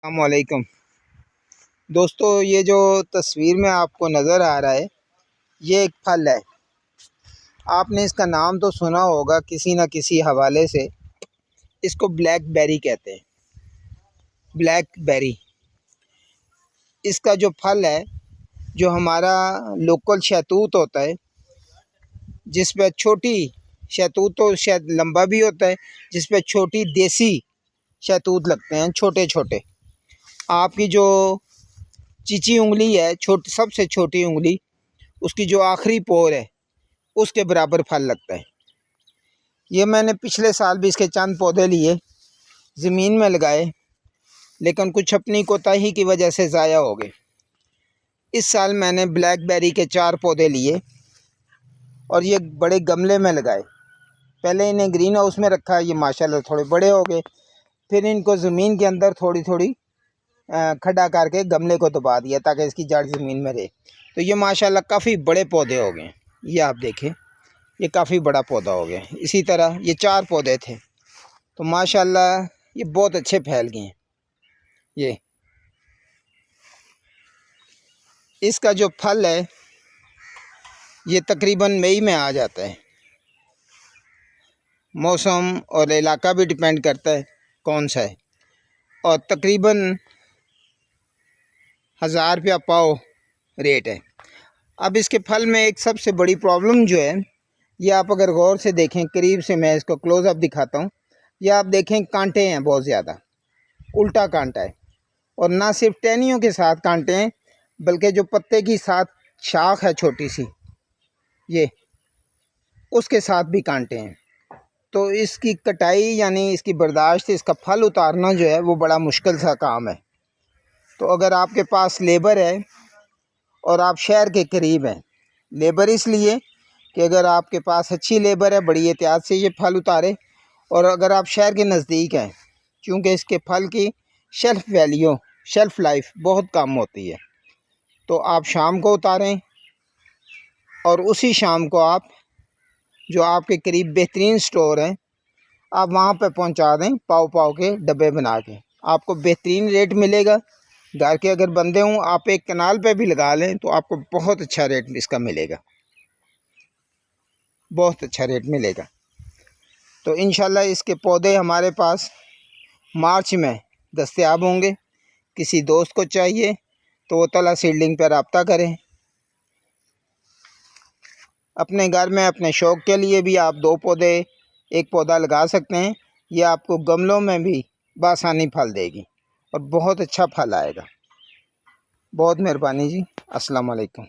अस्सलामुअलैकुम दोस्तों, ये जो तस्वीर में आपको नज़र आ रहा है ये एक फल है। आपने इसका नाम तो सुना होगा किसी न किसी हवाले से। इसको ब्लैक बेरी कहते हैं। ब्लैक बेरी इसका जो फल है, जो हमारा लोकल शहतूत होता है, जिस पे छोटी शहतूत तो शायद लंबा भी होता है, जिस पे छोटी देसी शहतूत लगते हैं, छोटे छोटे। आपकी जो चीची उंगली है, सबसे छोटी उंगली, उसकी जो आखिरी पोर है उसके बराबर फल लगता है। ये मैंने पिछले साल भी इसके चंद पौधे लिए, ज़मीन में लगाए, लेकिन कुछ अपनी कोताही की वजह से ज़ाया हो गए। इस साल मैंने ब्लैकबेरी के 4 पौधे लिए और ये बड़े गमले में लगाए। पहले इन्हें ग्रीन हाउस में रखा, ये माशाल्लाह थोड़े बड़े हो गए। फिर इनको ज़मीन के अंदर थोड़ी थोड़ी खड्डा करके गमले को दबा दिया ताकि इसकी जड़ ज़मीन में रहे। तो ये माशाल्लाह काफ़ी बड़े पौधे हो गए। ये आप देखें, ये काफ़ी बड़ा पौधा हो गया। इसी तरह ये 4 पौधे थे, तो माशाल्लाह ये बहुत अच्छे फैल गए हैं। ये इसका जो फल है ये तकरीबन मई में आ जाता है। मौसम और इलाका भी डिपेंड करता है कौन सा है, और तकरीबन 1000 रुपया पाव रेट है। अब इसके फल में एक सबसे बड़ी प्रॉब्लम जो है, ये आप अगर गौर से देखें, करीब से मैं इसको क्लोज़अप दिखाता हूँ, ये आप देखें कांटे हैं, बहुत ज़्यादा उल्टा कांटा है। और ना सिर्फ टहनियों के साथ कांटे हैं, बल्कि जो पत्ते की साथ शाख है छोटी सी, ये उसके साथ भी कांटे हैं। तो इसकी कटाई यानी इसकी बर्दाश्त, इसका फल उतारना जो है वो बड़ा मुश्किल सा काम है। तो अगर आपके पास लेबर है और आप शहर के करीब हैं, लेबर इसलिए कि अगर आपके पास अच्छी लेबर है, बड़ी एहतियात से ये फल उतारे। और अगर आप शहर के नज़दीक हैं, क्योंकि इसके फल की शेल्फ़ लाइफ बहुत कम होती है, तो आप शाम को उतारें और उसी शाम को आप जो आपके करीब बेहतरीन स्टोर हैं, आप वहाँ पे पहुँचा दें, पाव पाव के डब्बे बना के। आपको बेहतरीन रेट मिलेगा। घर के अगर बंदे हों, आप एक कनाल पे भी लगा लें तो आपको बहुत अच्छा रेट इसका मिलेगा, बहुत अच्छा रेट मिलेगा। तो इंशाल्लाह इसके पौधे हमारे पास मार्च में दस्तयाब होंगे। किसी दोस्त को चाहिए तो वो तला सीडलिंग पर रब्ता करें। अपने घर में अपने शौक़ के लिए भी आप 2 पौधे, 1 पौधा लगा सकते हैं। ये आपको गमलों में भी बासानी फल देगी और बहुत अच्छा फल आएगा। बहुत मेहरबानी जी। अस्सलाम वालेकुम।